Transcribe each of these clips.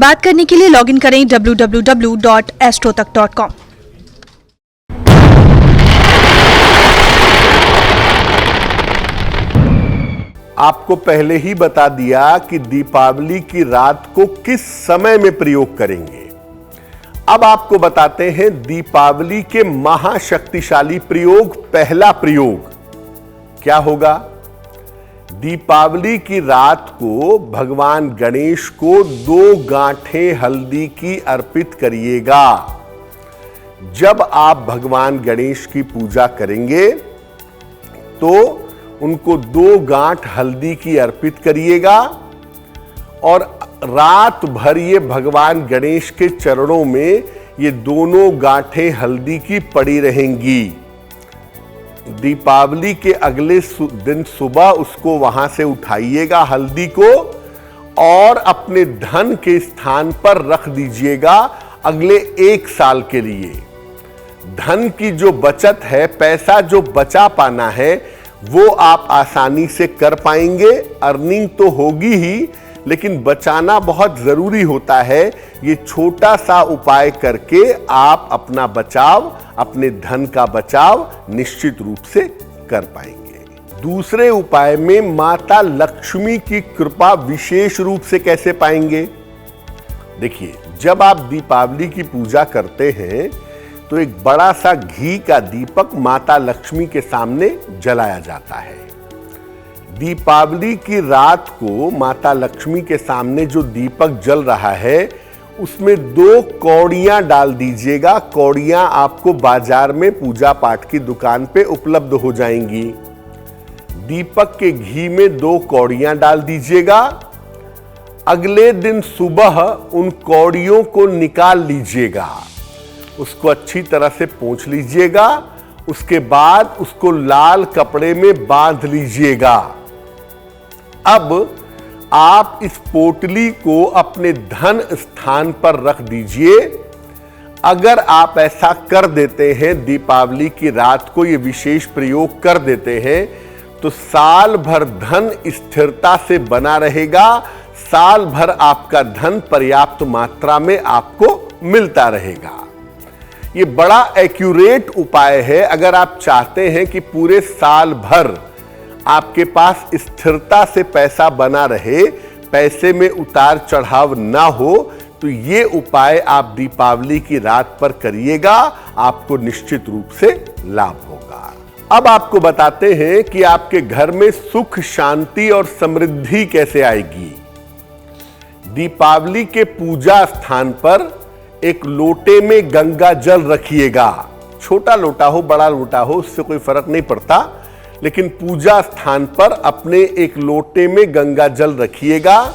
बात करने के लिए लॉगिन करें www.astrotak.com। आपको पहले ही बता दिया कि दीपावली की रात को किस समय में प्रयोग करेंगे। अब आपको बताते हैं दीपावली के महाशक्तिशाली प्रयोग। पहला प्रयोग क्या होगा? दीपावली की रात को भगवान गणेश को 2 गांठें हल्दी की अर्पित करिएगा। जब आप भगवान गणेश की पूजा करेंगे तो उनको 2 गांठ हल्दी की अर्पित करिएगा और रात भर ये भगवान गणेश के चरणों में ये दोनों गांठें हल्दी की पड़ी रहेंगी। दीपावली के अगले दिन सुबह उसको वहां से उठाइएगा हल्दी को और अपने धन के स्थान पर रख दीजिएगा अगले 1 साल के लिए। धन की जो बचत है, पैसा जो बचा पाना है, वो आप आसानी से कर पाएंगे। अर्निंग तो होगी ही, लेकिन बचाना बहुत जरूरी होता है। ये छोटा सा उपाय करके आप अपना बचाव, अपने धन का बचाव निश्चित रूप से कर पाएंगे। दूसरे उपाय में माता लक्ष्मी की कृपा विशेष रूप से कैसे पाएंगे? देखिए, जब आप दीपावली की पूजा करते हैं तो एक बड़ा सा घी का दीपक माता लक्ष्मी के सामने जलाया जाता है। दीपावली की रात को माता लक्ष्मी के सामने जो दीपक जल रहा है उसमें 2 कौड़ियां डाल दीजिएगा। कौड़ियां आपको बाजार में पूजा पाठ की दुकान पे उपलब्ध हो जाएंगी। दीपक के घी में 2 कौड़ियां डाल दीजिएगा। अगले दिन सुबह उन कौड़ियों को निकाल लीजिएगा, उसको अच्छी तरह से पोंछ लीजिएगा। उसके बाद उसको लाल कपड़े में बांध लीजिएगा। अब आप इस पोटली को अपने धन स्थान पर रख दीजिए। अगर आप ऐसा कर देते हैं, दीपावली की रात को ये विशेष प्रयोग कर देते हैं, तो साल भर धन स्थिरता से बना रहेगा। साल भर आपका धन पर्याप्त मात्रा में आपको मिलता रहेगा। ये बड़ा एक्यूरेट उपाय है। अगर आप चाहते हैं कि पूरे साल भर आपके पास स्थिरता से पैसा बना रहे, पैसे में उतार चढ़ाव ना हो, तो ये उपाय आप दीपावली की रात पर करिएगा, आपको निश्चित रूप से लाभ होगा। अब आपको बताते हैं कि आपके घर में सुख, शांति और समृद्धि कैसे आएगी। दीपावली के पूजा स्थान पर एक लोटे में गंगा जल रखिएगा। छोटा लोटा हो, बड़ा लोटा हो, उससे कोई फर्क नहीं पड़ता, लेकिन पूजा स्थान पर अपने एक लोटे में गंगा जल रखिएगा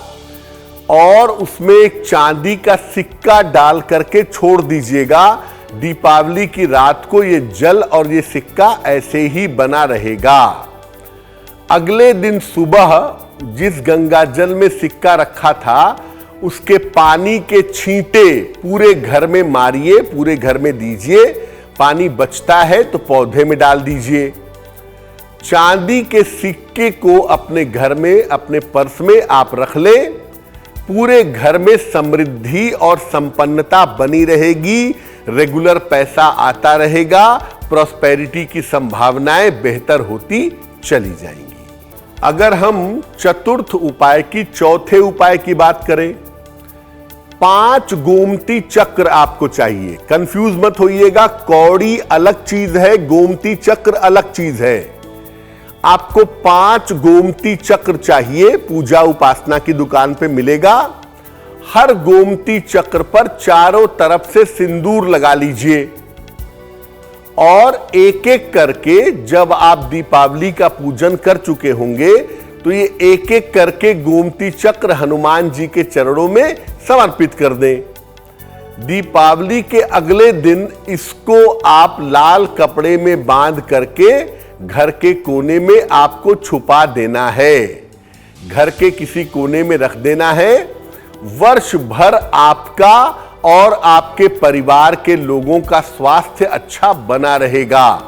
और उसमें एक चांदी का सिक्का डाल करके छोड़ दीजिएगा। दीपावली की रात को ये जल और ये सिक्का ऐसे ही बना रहेगा। अगले दिन सुबह जिस गंगा जल में सिक्का रखा था उसके पानी के छींटे पूरे घर में मारिए, पूरे घर में दीजिए। पानी बचता है तो पौधे में डाल दीजिए। चांदी के सिक्के को अपने घर में, अपने पर्स में आप रख लें। पूरे घर में समृद्धि और संपन्नता बनी रहेगी। रेगुलर पैसा आता रहेगा। प्रॉस्पेरिटी की संभावनाएं बेहतर होती चली जाएंगी। अगर हम चतुर्थ उपाय की, चौथे उपाय की बात करें, 5 गोमती चक्र आपको चाहिए। कंफ्यूज मत होइएगा, कौड़ी अलग चीज है, गोमती चक्र अलग चीज है। आपको 5 गोमती चक्र चाहिए। पूजा उपासना की दुकान पे मिलेगा। हर गोमती चक्र पर चारों तरफ से सिंदूर लगा लीजिए और एक एक करके जब आप दीपावली का पूजन कर चुके होंगे तो ये एक एक करके गोमती चक्र हनुमान जी के चरणों में समर्पित कर दें। दीपावली के अगले दिन इसको आप लाल कपड़े में बांध करके घर के कोने में आपको छुपा देना है। घर के किसी कोने में रख देना है। वर्ष भर आपका और आपके परिवार के लोगों का स्वास्थ्य अच्छा बना रहेगा।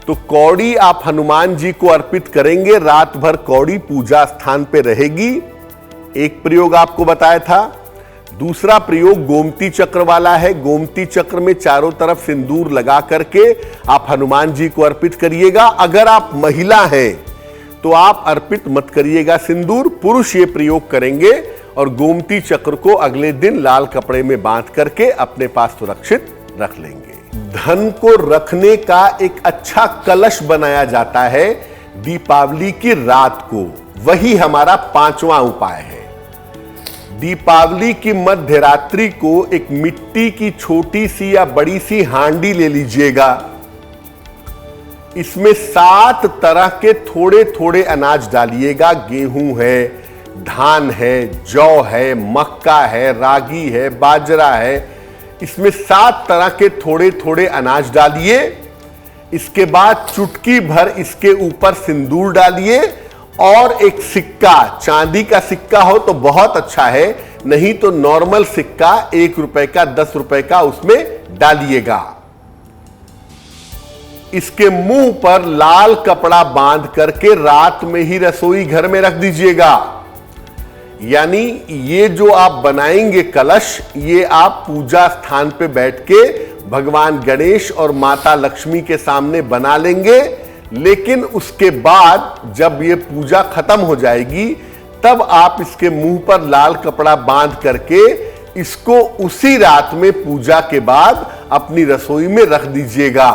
तो कौड़ी आप हनुमान जी को अर्पित करेंगे। रात भर कौड़ी पूजा स्थान पे रहेगी। एक प्रयोग आपको बताया था। दूसरा प्रयोग गोमती चक्र वाला है। गोमती चक्र में चारों तरफ सिंदूर लगा करके आप हनुमान जी को अर्पित करिएगा। अगर आप महिला हैं तो आप अर्पित मत करिएगा सिंदूर, पुरुष ये प्रयोग करेंगे और गोमती चक्र को अगले दिन लाल कपड़े में बांध करके अपने पास सुरक्षित रख लेंगे। धन को रखने का एक अच्छा कलश बनाया जाता है दीपावली की रात को, वही हमारा 5वां उपाय है। दीपावली की मध्य रात्रि को एक मिट्टी की छोटी सी या बड़ी सी हांडी ले लीजिएगा। इसमें 7 तरह के थोड़े थोड़े अनाज डालिएगा। गेहूं है, धान है, जौ है, मक्का है, रागी है, बाजरा है। इसमें 7 तरह के थोड़े थोड़े अनाज डालिए। इसके बाद चुटकी भर इसके ऊपर सिंदूर डालिए और एक सिक्का, चांदी का सिक्का हो तो बहुत अच्छा है, नहीं तो नॉर्मल सिक्का 1 रुपए का, 10 रुपए का उसमें डालिएगा। इसके मुंह पर लाल कपड़ा बांध करके रात में ही रसोई घर में रख दीजिएगा। यानी ये जो आप बनाएंगे कलश, ये आप पूजा स्थान पे बैठ के भगवान गणेश और माता लक्ष्मी के सामने बना लेंगे। लेकिन उसके बाद जब ये पूजा खत्म हो जाएगी तब आप इसके मुंह पर लाल कपड़ा बांध करके इसको उसी रात में पूजा के बाद अपनी रसोई में रख दीजिएगा।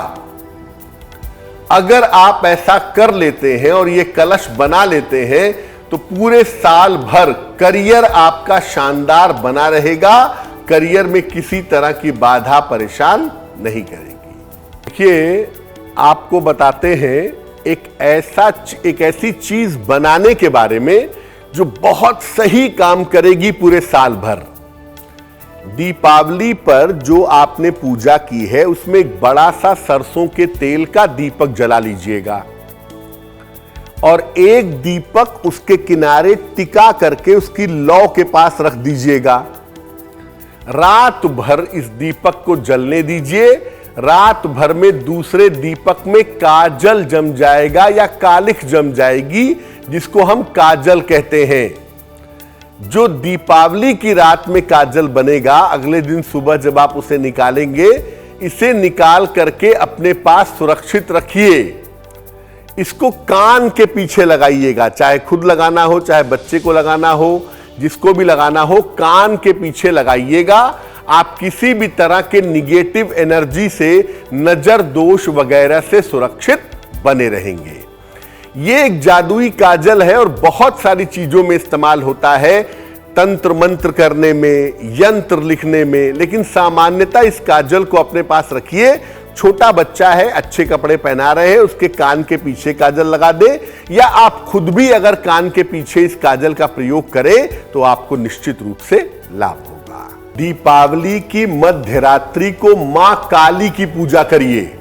अगर आप ऐसा कर लेते हैं और ये कलश बना लेते हैं तो पूरे साल भर करियर आपका शानदार बना रहेगा। करियर में किसी तरह की बाधा परेशान नहीं करेगी। देखिए, आपको बताते हैं एक ऐसी चीज बनाने के बारे में जो बहुत सही काम करेगी पूरे साल भर। दीपावली पर जो आपने पूजा की है उसमें एक बड़ा सा सरसों के तेल का दीपक जला लीजिएगा और एक दीपक उसके किनारे टिका करके उसकी लौ के पास रख दीजिएगा। रात भर इस दीपक को जलने दीजिए। रात भर में दूसरे दीपक में काजल जम जाएगा या कालिख जम जाएगी, जिसको हम काजल कहते हैं। जो दीपावली की रात में काजल बनेगा, अगले दिन सुबह जब आप उसे निकालेंगे, इसे निकाल करके अपने पास सुरक्षित रखिए। इसको कान के पीछे लगाइएगा, चाहे खुद लगाना हो, चाहे बच्चे को लगाना हो, जिसको भी लगाना हो, कान के पीछे लगाइएगा। आप किसी भी तरह के निगेटिव एनर्जी से, नजर दोष वगैरह से सुरक्षित बने रहेंगे। ये एक जादुई काजल है और बहुत सारी चीजों में इस्तेमाल होता है, तंत्र मंत्र करने में, यंत्र लिखने में। लेकिन सामान्यतः इस काजल को अपने पास रखिए। छोटा बच्चा है, अच्छे कपड़े पहना रहे हैं, उसके कान के पीछे काजल लगा दे, या आप खुद भी अगर कान के पीछे इस काजल का प्रयोग करें तो आपको निश्चित रूप से लाभ होगा। दीपावली की मध्य रात्रि को मां काली की पूजा करिए।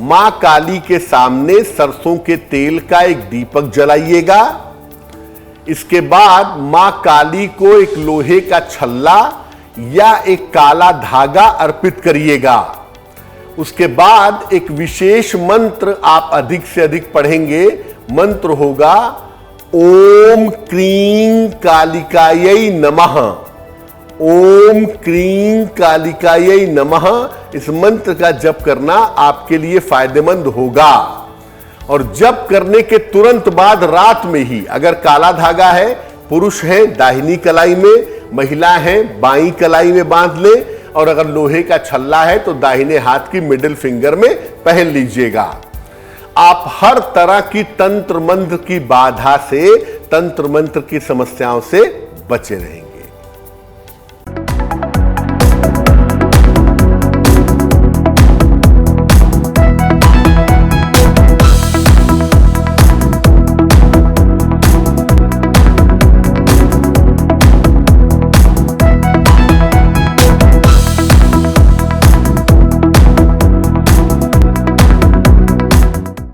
मां काली के सामने सरसों के तेल का एक दीपक जलाइएगा। इसके बाद मां काली को एक लोहे का छल्ला या एक काला धागा अर्पित करिएगा। उसके बाद एक विशेष मंत्र आप अधिक से अधिक पढ़ेंगे। मंत्र होगा ओम क्रीं कालिकायै नमः। ओम क्रीं कालिकायै नमः। इस मंत्र का जप करना आपके लिए फायदेमंद होगा। और जप करने के तुरंत बाद रात में ही, अगर काला धागा है, पुरुष है दाहिनी कलाई में, महिला है बाईं कलाई में बांध ले, और अगर लोहे का छल्ला है तो दाहिने हाथ की मिडिल फिंगर में पहन लीजिएगा। आप हर तरह की तंत्र मंत्र की बाधा से, तंत्र मंत्र की समस्याओं से बचे रहेंगे।